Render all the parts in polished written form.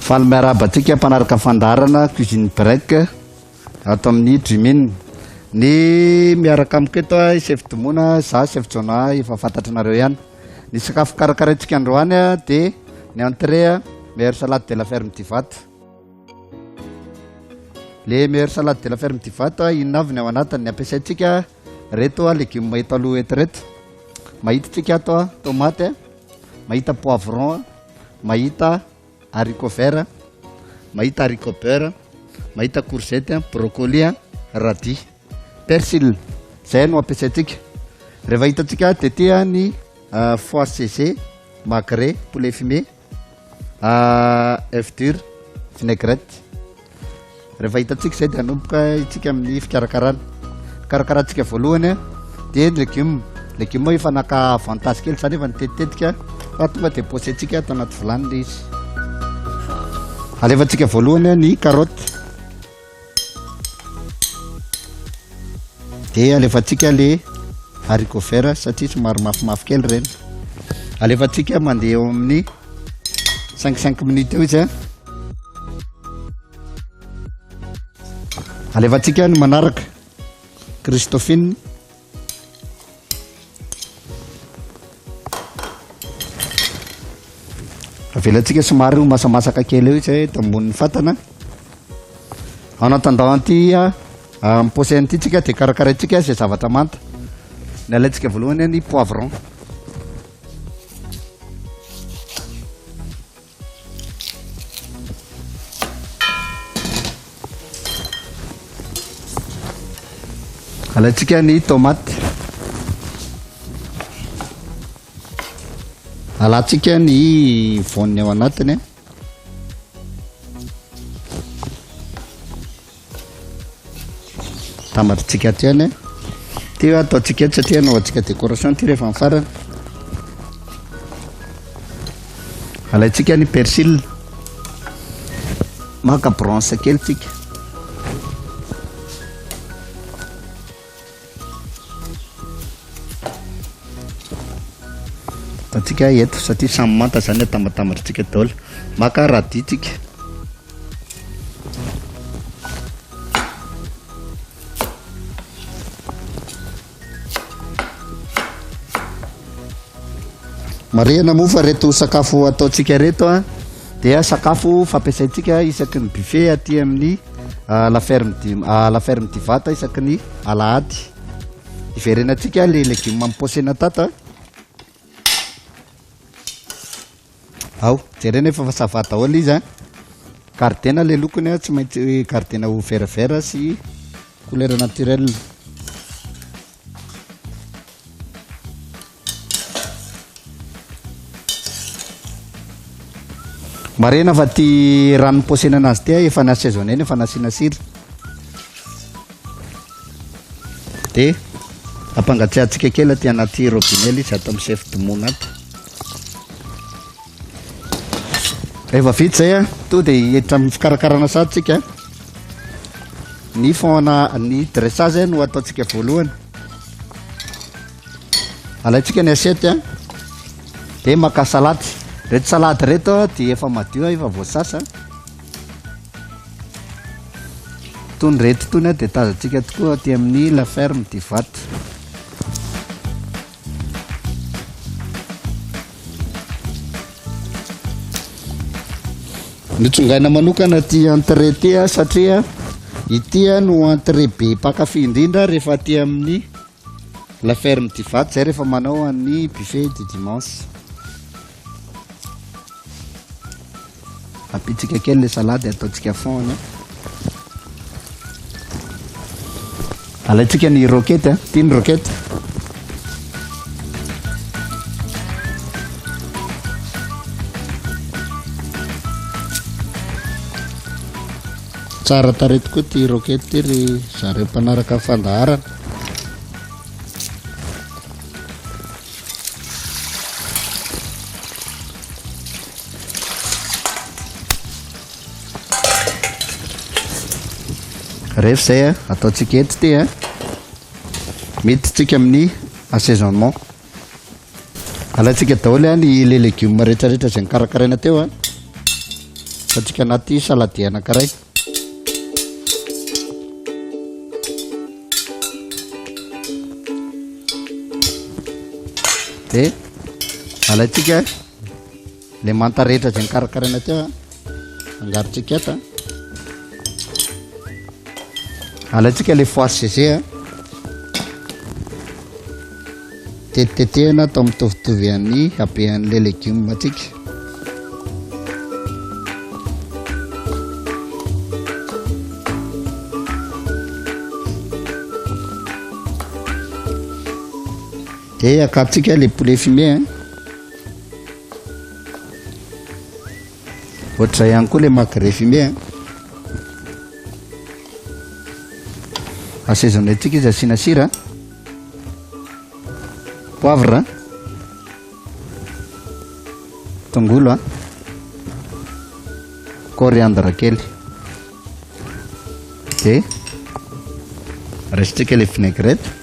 Faly miarahaba antsika mpanaraka fandarana cuisine break ato amin'ny Dreaming. Ny miaraka amiko eto chef Domona, za chef Jona, efa fantatry nareo ihany. Ny sakafo karakaraintsika androany dia ny entrée meilleure salade de la ferme du Vat. Le meilleure salade de la ferme du Vat inona avy ny ao anatiny? Ny ampiasaintsika reto légumes mahita aloha eto reto. Mahita tsika ato tomate, mahita poivron, mahita haricot vert, mahita haricot beurre, mahita courgette, brocoli, radis, persil. Zay no ampiasaintsika. Rehefa hitantsika dia ny foie CC, magret, poulet fumé, œuf dur, vinaigrette. Rehefa hitantsika izay dia hanomboka itsika amin'ny fikarakarana. Karakarantsika voalohany dia légume. Légume efa naka avantage kely zany efa nitetitetika fa tonga dia posentsika atao anaty vilany le izy. Alefantsika voalohany ny carotte, dia alefantsika le haricot vert satria somary mafimafy kely ireny. Alefantsika mandeha eo amin'ny 5 minutes eo izy. Alefantsika ny manaraka Christophine, avelantsika somary ho masamasaka kely eo izy eto ambonin'ny fatana. En attendant ty mipaosy an'ity tsika dia karakaraintsika izay zavatra manta. Ny alaintsika voalohany ny poivron, alaintsika ny tomate, alantsika ny voany ao anatiny, tamatritsika atyany, ty ataotsika eto satria anaovantsika décoration ty rehefa mifarana. Alaintsika ny persil, maka bronze kely tsika, ataotsika eto satria samy manta zany atambatambatra daholo. Maka radis tsika, marihana moa fa reto sakafo ataotsika reto dia sakafo fampiasaintsika isaky ny buffet aty amin'ny la ferme du Vat isaky ny alahady. Iverenantsika le légume amposena tata. Ao, jerena efa sava daholo izy gardena le lokony tsy maintsy gardena ho veravera sy couleur naturelle. Marena fa ty rano posena anazy ty efa nasaisonné, efa nasiana sira. Dia ampangatsiahantsika kely aty anaty robinet izy ato amin'ny chef Domona ato. Rehefa vita zay to dia entra amin'ny fikarakarana sady tsika. Ny ny dressage no ataotsika voalohany. Alaintsika ny assiette dia maka salady. Reto salady reto dia efa madio, efa voasasa. Tony reto tony dia tazantsika tokoa aty amin'ny la ferme du Vat. Nitsongaina manokana ty entrée ty satria ity no entrée be mpakafy indrindra rehefa aty amin'ny la ferme du Vat zay rehefa manao an'ny buffet du dimanche. Apitsika kely le salade ataotsika fond. Alaintsika ny roquette, ty ny roquette. Tsara tarehy tokoa ty roquette ty ry zareo mpanaraka fandaharana. Rehefa zay ataotsika eto ty mety tsika amin'ny assaisonnement. Alaintsika daholo ny le légume rehetrarehetra izay nikarakaraina teo Fatsika anaty salady anankiray. Dia alaitsika le manta rehetra zay nikarakaraina teo, angarotsika eto. Alaitsika le foasy zay tettetehana atao mitovitovy amin'ny habehan'le legioma atsika. Dia akapotsika le poulet fumé. Ohatr'izay ihany koa le magret fumé. Assaisonné tsika izy asiana sira, poivre, tongolo, coriandre kely. Dia resitsika le vinaigrette.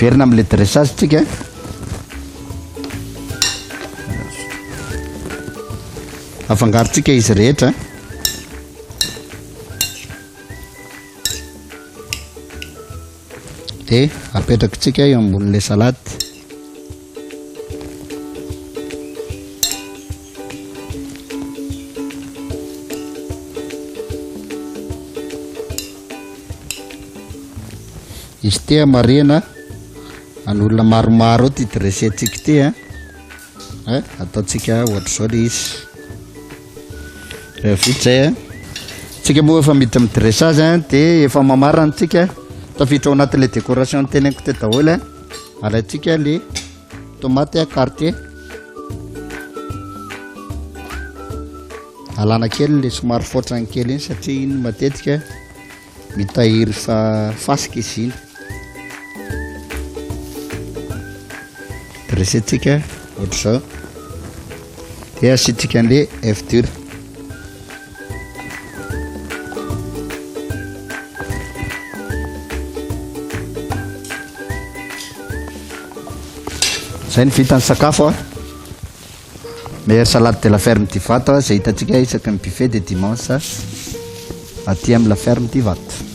Verina amin'le dressage tsika. Afangarotsika izy rehetra. Dia apetrakitsika eo ambonin'le salady. Izy tia marina an'olona maromaro ty dressentsika ty ataotsika ohatr'izao le izy. Rehefa vita zay tsika moa efa miditra amin'ny dressage dia efa mamarana tsika tafiditra ao anatin'le décoration teneniko teo daholo. Alaitsika le tomate quartier, alana kely le somary fotrany kely iny satria iny matetika mitahiry fa fasika izy iny. Dressentsika ohatr'izao dia asitsika an'le œuf dur. Zay ny vita ny sakafo meilleure salade de la ferme Divato zay hitantsika isaky ny buffet de dimanche aty amin'ny la ferme Divato.